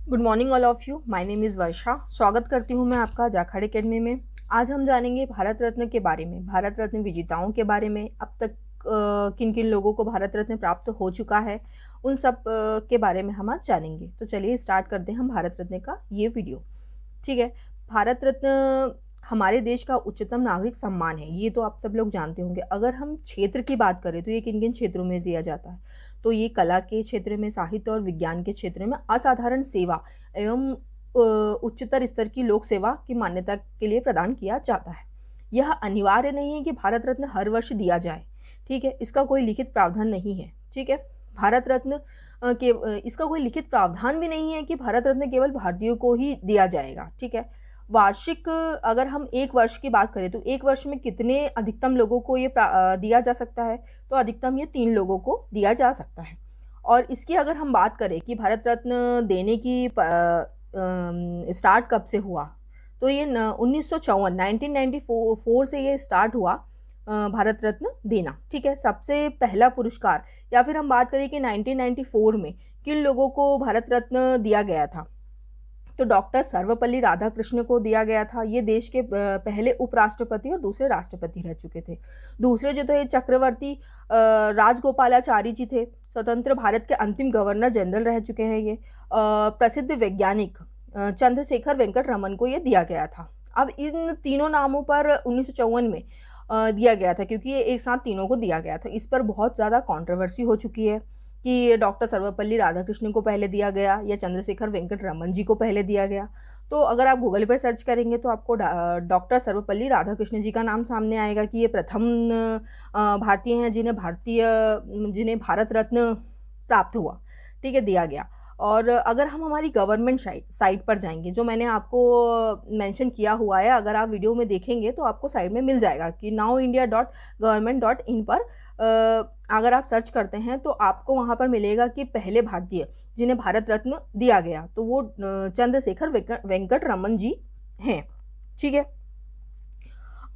Good morning all of you. My name is Varsha. स्वागत करती हूँ मैं आपका जाखड़ एकेडमी में। आज हम जानेंगे भारत रत्न के बारे में, भारत रत्न विजेताओं के बारे में। अब तक किन किन लोगों को भारत रत्न प्राप्त हो चुका है, उन सब के बारे में हम आज जानेंगे। तो चलिए स्टार्ट करते हैं हम भारत रत्न का ये वीडियो। ठीक है। भारत रत्न हमारे देश का उच्चतम नागरिक सम्मान है, ये तो आप सब लोग जानते होंगे। अगर हम क्षेत्र की बात करें तो ये किन किन क्षेत्रों में दिया जाता है, तो ये कला के क्षेत्र में, साहित्य और विज्ञान के क्षेत्र में असाधारण सेवा एवं उच्चतर स्तर की लोक सेवा की मान्यता के लिए प्रदान किया जाता है। यह अनिवार्य नहीं है कि भारत रत्न हर वर्ष दिया जाए। ठीक है, इसका कोई लिखित प्रावधान नहीं है। ठीक है, भारत रत्न इसका कोई लिखित प्रावधान भी नहीं है कि भारत रत्न केवल भारतीयों को ही दिया जाएगा। ठीक है, वार्षिक अगर हम एक वर्ष की बात करें तो एक वर्ष में कितने अधिकतम लोगों को ये दिया जा सकता है, तो अधिकतम ये 3 लोगों को दिया जा सकता है। और इसकी अगर हम बात करें कि भारत रत्न देने की स्टार्ट कब से हुआ, तो ये 1954 1994 से ये स्टार्ट हुआ भारत रत्न देना। ठीक है, सबसे पहला पुरस्कार या फिर हम बात करें कि 1994 में किन लोगों को भारत रत्न दिया गया था, तो डॉक्टर सर्वपल्ली राधाकृष्ण को दिया गया था। ये देश के पहले उपराष्ट्रपति और दूसरे राष्ट्रपति रह चुके थे। दूसरे जो थे चक्रवर्ती राजगोपालाचारी जी थे, स्वतंत्र भारत के अंतिम गवर्नर जनरल रह चुके हैं। ये प्रसिद्ध वैज्ञानिक चंद्रशेखर वेंकट रमन को ये दिया गया था। अब इन तीनों नामों पर 1954 में दिया गया था, क्योंकि ये एक साथ तीनों को दिया गया था। इस पर बहुत ज़्यादा कंट्रोवर्सी हो चुकी है कि डॉक्टर सर्वपल्ली राधाकृष्ण को पहले दिया गया या चंद्रशेखर वेंकट रमन जी को पहले दिया गया। तो अगर आप गूगल पर सर्च करेंगे तो आपको डॉक्टर सर्वपल्ली राधाकृष्ण जी का नाम सामने आएगा कि ये प्रथम भारतीय हैं जिन्हें भारत रत्न प्राप्त हुआ। ठीक है, दिया गया। और अगर हम हमारी गवर्नमेंट साइट पर जाएंगे, जो मैंने आपको मेंशन किया हुआ है, अगर आप वीडियो में देखेंगे तो आपको साइट में मिल जाएगा कि nowindia.government.in पर अगर आप सर्च करते हैं तो आपको वहाँ पर मिलेगा कि पहले भारतीय जिन्हें भारत रत्न दिया गया तो वो चंद्रशेखर वेंकट रमन जी हैं। ठीक है,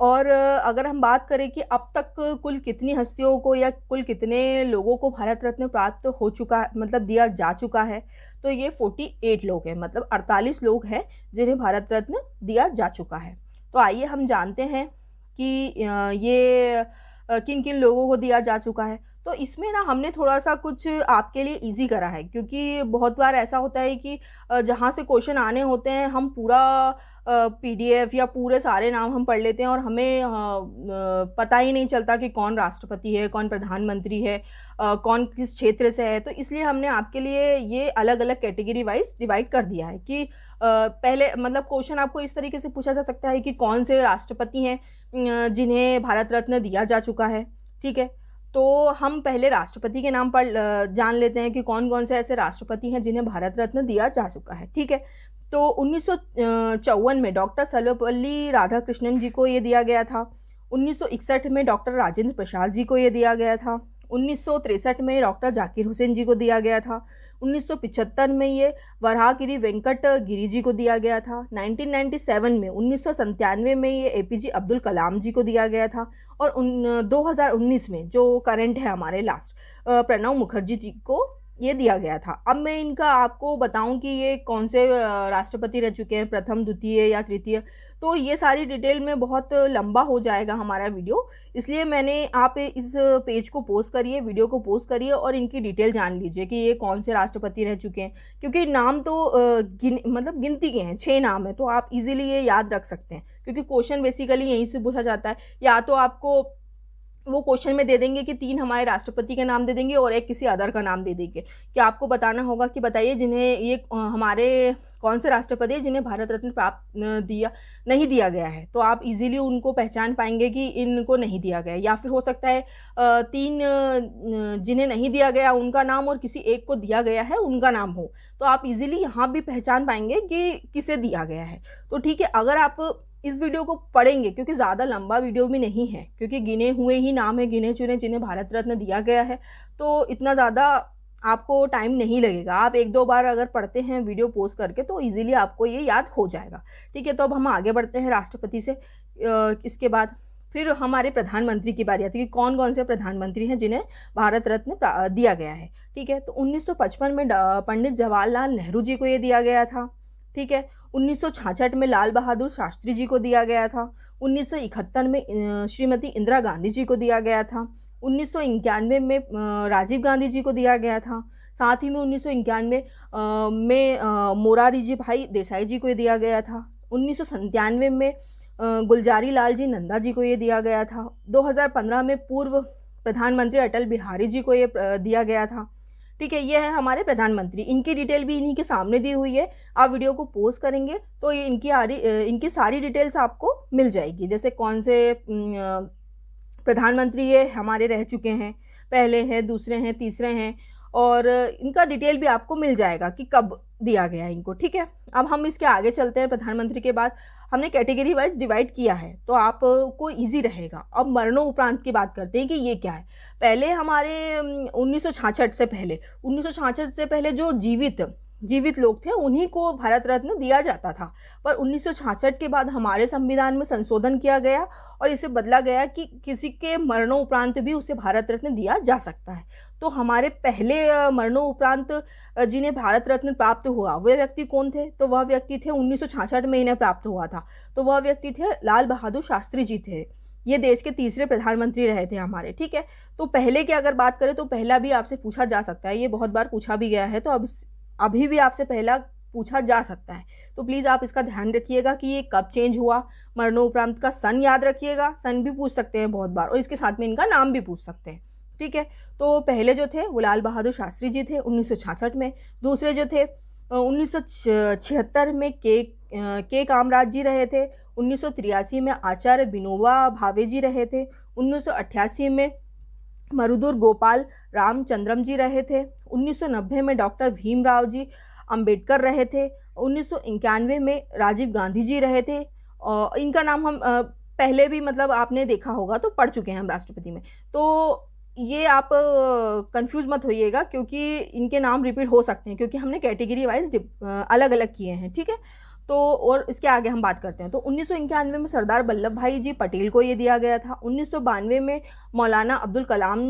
और अगर हम बात करें कि अब तक कुल कितनी हस्तियों को या कुल कितने लोगों को भारत रत्न प्राप्त हो चुका, मतलब दिया जा चुका है, तो ये 48 लोग हैं, मतलब 48 लोग हैं जिन्हें भारत रत्न दिया जा चुका है। तो आइए हम जानते हैं कि ये किन किन लोगों को दिया जा चुका है। तो इसमें ना हमने थोड़ा सा कुछ आपके लिए इजी करा है, क्योंकि बहुत बार ऐसा होता है कि जहाँ से क्वेश्चन आने होते हैं हम पूरा पीडीएफ या पूरे सारे नाम हम पढ़ लेते हैं और हमें पता ही नहीं चलता कि कौन राष्ट्रपति है, कौन प्रधानमंत्री है, कौन किस क्षेत्र से है। तो इसलिए हमने आपके लिए ये अलग अलग कैटेगरी वाइज डिवाइड कर दिया है कि पहले मतलब क्वेश्चन आपको इस तरीके से पूछा जा सकता है कि कौन से राष्ट्रपति हैं जिन्हें भारत रत्न दिया जा चुका है। ठीक है, तो हम पहले राष्ट्रपति के नाम पर जान लेते हैं कि कौन कौन से ऐसे राष्ट्रपति हैं जिन्हें भारत रत्न दिया जा चुका है। ठीक है, तो 1954 में डॉक्टर सर्वपल्ली राधाकृष्णन जी को ये दिया गया था। 1961 में डॉक्टर राजेंद्र प्रसाद जी को ये दिया गया था। 1963 में डॉक्टर जाकिर हुसैन जी को दिया गया था। 1975 में ये वराहगिरी वेंकट गिरी जी को दिया गया था। 1997 में 1997 में ये एपीजे अब्दुल कलाम जी को दिया गया था। और 2019 में जो करंट है हमारे लास्ट, प्रणब मुखर्जी जी को ये दिया गया था। अब मैं इनका आपको बताऊं कि ये कौन से राष्ट्रपति रह चुके हैं, प्रथम, द्वितीय या तृतीय, तो ये सारी डिटेल में बहुत लंबा हो जाएगा हमारा वीडियो। इसलिए मैंने आप इस पेज को पोस्ट करिए, वीडियो को पोस्ट करिए और इनकी डिटेल जान लीजिए कि ये कौन से राष्ट्रपति रह चुके हैं, क्योंकि नाम तो मतलब गिनती के हैं, 6 नाम है, तो आप इजीली ये याद रख सकते हैं, क्योंकि क्वेश्चन बेसिकली यहीं से पूछा जाता है। या तो आपको वो क्वेश्चन में दे देंगे कि 3 हमारे राष्ट्रपति के नाम दे देंगे और एक किसी अदर का नाम दे देंगे, कि आपको बताना होगा कि बताइए जिन्हें ये हमारे कौन से राष्ट्रपति हैं जिन्हें भारत रत्न प्राप्त नहीं दिया गया है। तो आप इजीली उनको पहचान पाएंगे कि इनको नहीं दिया गया। या फिर हो सकता है 3 जिन्हें नहीं दिया गया उनका नाम और किसी एक को दिया गया है उनका नाम हो, तो आप इजीली यहाँ भी पहचान पाएंगे कि किसे दिया गया है। तो ठीक है, अगर आप इस वीडियो को पढ़ेंगे, क्योंकि ज़्यादा लंबा वीडियो भी नहीं है, क्योंकि गिने हुए ही नाम है, गिने चुने जिन्हें भारत रत्न दिया गया है, तो इतना ज़्यादा आपको टाइम नहीं लगेगा। आप 1-2 बार अगर पढ़ते हैं वीडियो पोस्ट करके तो इजीली आपको ये याद हो जाएगा। ठीक है, तो अब हम आगे बढ़ते हैं राष्ट्रपति से इसके बाद। फिर हमारे प्रधानमंत्री की बारी आती है कि कौन कौन से प्रधानमंत्री हैं जिन्हें भारत रत्न दिया गया है। ठीक है, तो 1955 में पंडित जवाहरलाल नेहरू जी को ये दिया गया था। ठीक है, 1966 में लाल बहादुर शास्त्री जी को दिया गया था। 1971 में श्रीमती इंदिरा गांधी जी को दिया गया था। 1991 में राजीव गांधी जी को दिया गया था। साथ ही में 1991 में मोरारजी जी भाई देसाई जी को ये दिया गया था। 1997 में गुलजारी लाल जी नंदा जी को ये दिया गया था। 2015 में पूर्व प्रधानमंत्री अटल बिहारी जी को ये दिया गया था। ठीक है, ये है हमारे प्रधानमंत्री, इनकी डिटेल भी इन्हीं के सामने दी हुई है। आप वीडियो को पोस्ट करेंगे तो ये इनकी सारी डिटेल्स आपको मिल जाएगी, जैसे कौन से प्रधानमंत्री ये हमारे रह चुके हैं, पहले हैं, दूसरे हैं, तीसरे हैं, और इनका डिटेल भी आपको मिल जाएगा कि कब दिया गया है इनको। ठीक है, अब हम इसके आगे चलते हैं। प्रधानमंत्री के बाद हमने कैटेगरी वाइज डिवाइड किया है तो आपको इजी रहेगा। अब मरणोपरांत की बात करते हैं कि ये क्या है। पहले हमारे 1966 से पहले जो जीवित लोग थे उन्हीं को भारत रत्न दिया जाता था, पर 1966 के बाद हमारे संविधान में संशोधन किया गया और इसे बदला गया कि किसी के मरणोपरांत भी उसे भारत रत्न दिया जा सकता है। तो हमारे पहले मरणोपरांत जिन्हें भारत रत्न प्राप्त हुआ वे व्यक्ति कौन थे? तो वह व्यक्ति थे 1966 में इन्हें प्राप्त हुआ था, तो वह व्यक्ति थे लाल बहादुर शास्त्री जी थे। ये देश के तीसरे प्रधानमंत्री रहे थे हमारे। ठीक है, तो पहले की अगर बात करें तो पहला भी आपसे पूछा जा सकता है, ये बहुत बार पूछा भी गया है, तो अब अभी भी आपसे पहला पूछा जा सकता है। तो प्लीज़ आप इसका ध्यान रखिएगा कि ये कब चेंज हुआ। मरणोपरांत का सन याद रखिएगा, सन भी पूछ सकते हैं बहुत बार, और इसके साथ में इनका नाम भी पूछ सकते हैं। ठीक है, तो पहले जो थे वो लाल बहादुर शास्त्री जी थे 1966 में। दूसरे जो थे 1976 में के कामराज जी रहे थे। 1983 में आचार्य विनोबा भावे जी रहे थे। 1988 में मरुदुर गोपाल रामचंद्रम जी रहे थे। 1990 में डॉक्टर भीमराव जी अंबेडकर रहे थे। 1991 में राजीव गांधी जी रहे थे, और इनका नाम हम पहले भी मतलब आपने देखा होगा, तो पढ़ चुके हैं हम राष्ट्रपति में। तो ये आप कंफ्यूज मत होइएगा क्योंकि इनके नाम रिपीट हो सकते हैं, क्योंकि हमने कैटेगरी वाइज अलग अलग किए हैं। ठीक है, तो और इसके आगे हम बात करते हैं। तो 1991 में सरदार वल्लभ भाई जी पटेल को ये दिया गया था। 1992 में मौलाना अब्दुल कलाम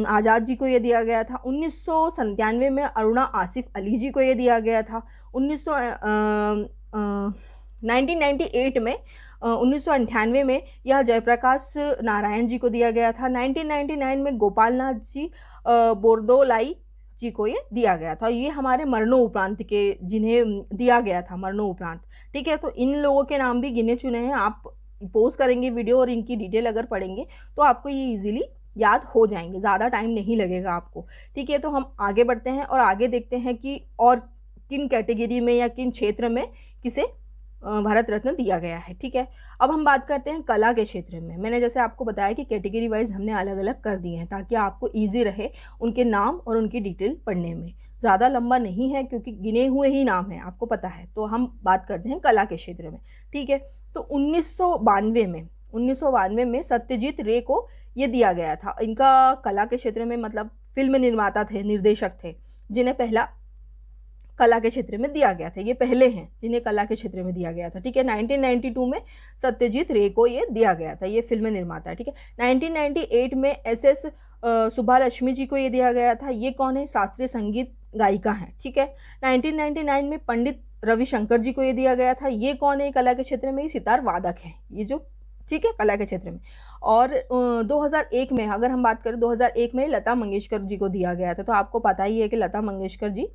आज़ाद जी को ये दिया गया था। 1997 में अरुणा आसिफ अली जी को ये दिया गया था। 1998 में 1998 में यह जयप्रकाश नारायण जी को दिया गया था। 1999 में गोपाल नाथ जी बोरदोलाई जी को ये दिया गया था। ये हमारे मरणोपरांत के जिन्हें दिया गया था मरणोपरांत। ठीक है, तो इन लोगों के नाम भी गिने चुने हैं। आप पोस्ट करेंगे वीडियो और इनकी डिटेल अगर पढ़ेंगे तो आपको ये इजीली याद हो जाएंगे, ज़्यादा टाइम नहीं लगेगा आपको। ठीक है, तो हम आगे बढ़ते हैं और आगे देखते हैं कि और किन कैटेगरी में या किन क्षेत्र में किसे भारत रत्न दिया गया है। ठीक है, अब हम बात करते हैं कला के क्षेत्र में। मैंने जैसे आपको बताया कि कैटेगरी वाइज हमने अलग अलग कर दिए हैं ताकि आपको इजी रहे उनके नाम और उनकी डिटेल पढ़ने में। ज़्यादा लंबा नहीं है क्योंकि गिने हुए ही नाम हैं, आपको पता है। तो हम बात करते हैं कला के क्षेत्र में। ठीक है, तो 1992 में सत्यजीत रे को ये दिया गया था। इनका कला के क्षेत्र में मतलब फिल्म निर्माता थे, निर्देशक थे, जिन्हें पहला कला के क्षेत्र में दिया गया था। ये पहले हैं जिन्हें कला के क्षेत्र में दिया गया था। ठीक है, 1992 में सत्यजीत रे को ये दिया गया था, ये फिल्म निर्माता है। ठीक है, 1998 में SS सुब्बालक्ष्मी जी को ये दिया गया था। ये कौन है? शास्त्रीय संगीत गायिका हैं। ठीक है, 1999 में पंडित रविशंकर जी को ये दिया गया था। ये कौन है कला के क्षेत्र में? ये सितार वादक हैं, ये जो, ठीक है, कला के क्षेत्र में। और 2001 में अगर हम बात करें, 2001 में लता मंगेशकर जी को दिया गया था। तो आपको पता ही है कि लता मंगेशकर जी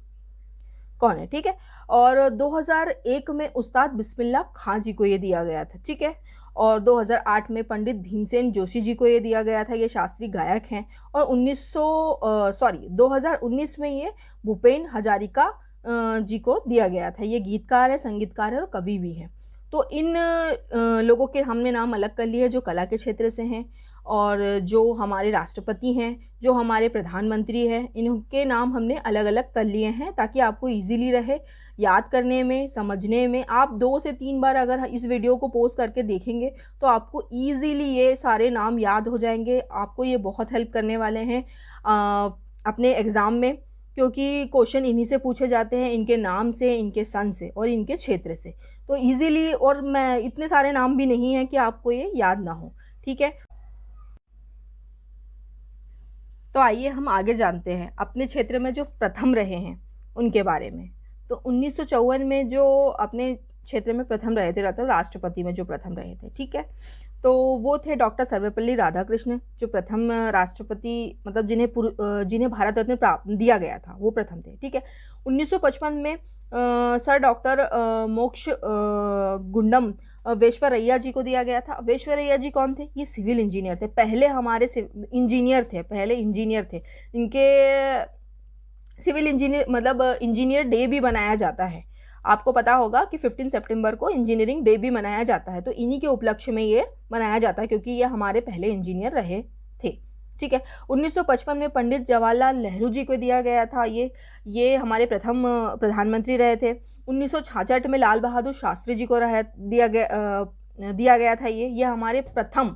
कौन है। ठीक है, और 2001 में उस्ताद बिस्मिल्लाह खां जी को ये दिया गया था। ठीक है, और 2008 में पंडित भीमसेन जोशी जी को ये दिया गया था। ये शास्त्रीय गायक हैं। और 2019 में ये भूपेन हजारिका जी को दिया गया था। ये गीतकार है, संगीतकार है और कवि भी हैं। तो इन लोगों के हमने नाम अलग कर लिए जो कला के क्षेत्र से हैं, और जो हमारे राष्ट्रपति हैं, जो हमारे प्रधानमंत्री हैं, इनके नाम हमने अलग अलग कर लिए हैं ताकि आपको इजीली रहे याद करने में, समझने में। आप 2 से 3 बार अगर इस वीडियो को पोस्ट करके देखेंगे तो आपको इजीली ये सारे नाम याद हो जाएंगे। आपको ये बहुत हेल्प करने वाले हैं अपने एग्ज़ाम में, क्योंकि क्वेश्चन इन्हीं से पूछे जाते हैं, इनके नाम से, इनके सन से और इनके क्षेत्र से। तो इजीली, और मैं इतने सारे नाम भी नहीं हैं कि आपको ये याद ना हो। ठीक है, तो आइए हम आगे जानते हैं अपने क्षेत्र में जो प्रथम रहे हैं उनके बारे में। तो 1954 में जो अपने क्षेत्र में प्रथम रहे थे, मतलब राष्ट्रपति में जो प्रथम रहे थे, ठीक है, तो वो थे डॉक्टर सर्वपल्ली राधाकृष्णन, जो प्रथम राष्ट्रपति, मतलब जिन्हें भारत रत्न प्राप्त दिया गया था, वो प्रथम थे, ठीक है। 1955 में सर डॉक्टर मोक्ष गुंडम वेश्वरैया जी को दिया गया था। वेश्वरैया जी कौन थे? ये सिविल इंजीनियर थे, पहले हमारे पहले इंजीनियर थे। इनके सिविल इंजीनियर, मतलब इंजीनियर डे भी मनाया जाता है। आपको पता होगा कि 15 सितंबर को इंजीनियरिंग डे भी मनाया जाता है, तो इन्हीं के उपलक्ष्य में ये मनाया जाता है, क्योंकि ये हमारे पहले इंजीनियर रहे थे, ठीक है। 1955 में पंडित जवाहरलाल नेहरू जी को दिया गया था, ये हमारे प्रथम प्रधानमंत्री रहे थे। 1966 में लाल बहादुर शास्त्री जी को दिया गया था, ये हमारे प्रथम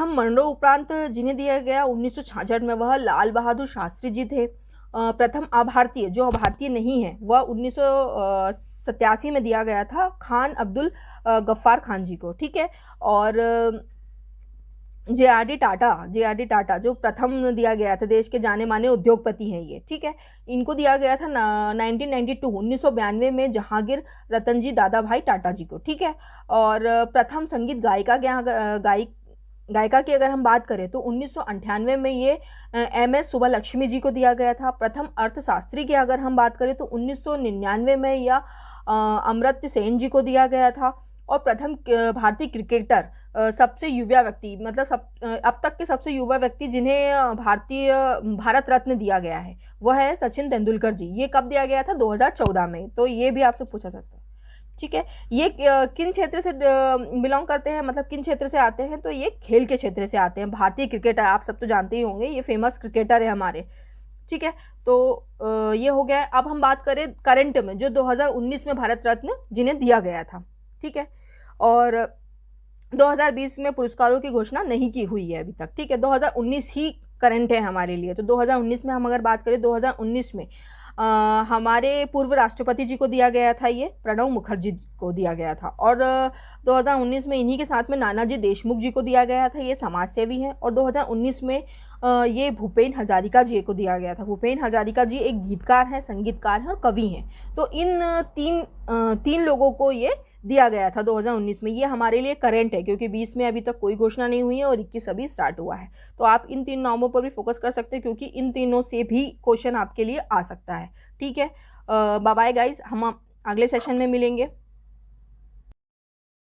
मरणोपरांत उपरांत जिन्हें दिया गया 1966 में, वह लाल बहादुर शास्त्री जी थे। प्रथम अभारतीय, जो भारतीय नहीं है, वह 1987 में दिया गया था खान अब्दुल गफ्फार खान जी को, ठीक है। और जे आर डी टाटा जो प्रथम दिया गया था, देश के जाने माने उद्योगपति हैं ये, ठीक है। इनको दिया गया था 1992 में जहांगीर रतन जी दादा भाई टाटा जी को, ठीक है। और प्रथम संगीत गायिका की अगर हम बात करें तो 1998 में ये MS सुब्बालक्ष्मी जी को दिया गया था। प्रथम अर्थशास्त्री की अगर हम बात करें तो 1999 में यह अमर्त्य सेन जी को दिया गया था। और प्रथम भारतीय क्रिकेटर, सबसे युवा व्यक्ति, मतलब अब तक के सबसे युवा व्यक्ति जिन्हें भारत रत्न दिया गया है, वह है सचिन तेंदुलकर जी। ये कब दिया गया था? 2014 में। तो ये भी आपसे पूछा सकता है, ठीक है। ये किन क्षेत्र से बिलोंग करते हैं, मतलब किन क्षेत्र से आते हैं? तो ये खेल के क्षेत्र से आते हैं। भारतीय क्रिकेटर, आप सब तो जानते ही होंगे, ये फेमस क्रिकेटर है हमारे, ठीक है। तो ये हो गया। अब हम बात करें करंट में, जो 2019 में भारत रत्न जिन्हें दिया गया था, ठीक है। और 2020 में पुरस्कारों की घोषणा नहीं की हुई है अभी तक, ठीक है। 2019 ही करंट है हमारे लिए। तो 2019 में हम अगर बात करें, 2019 में हमारे पूर्व राष्ट्रपति जी को दिया गया था, ये प्रणब मुखर्जी को दिया गया था। और 2019 में इन्हीं के साथ में नानाजी देशमुख जी को दिया गया था, ये समाज सेवी हैं। और 2019 में ये भूपेन हजारिका जी को दिया गया था। भूपेन हजारिका जी एक गीतकार हैं, संगीतकार हैं और कवि हैं। तो इन तीन लोगों को ये दिया गया था 2019 में। ये हमारे लिए करंट है, क्योंकि 20 में अभी तक कोई घोषणा नहीं हुई है और 21 अभी स्टार्ट हुआ है। तो आप इन 3 नामों पर भी फोकस कर सकते हैं, क्योंकि इन तीनों से भी क्वेश्चन आपके लिए आ सकता है, ठीक है। बाय बाय गाइस, हम अगले सेशन में मिलेंगे।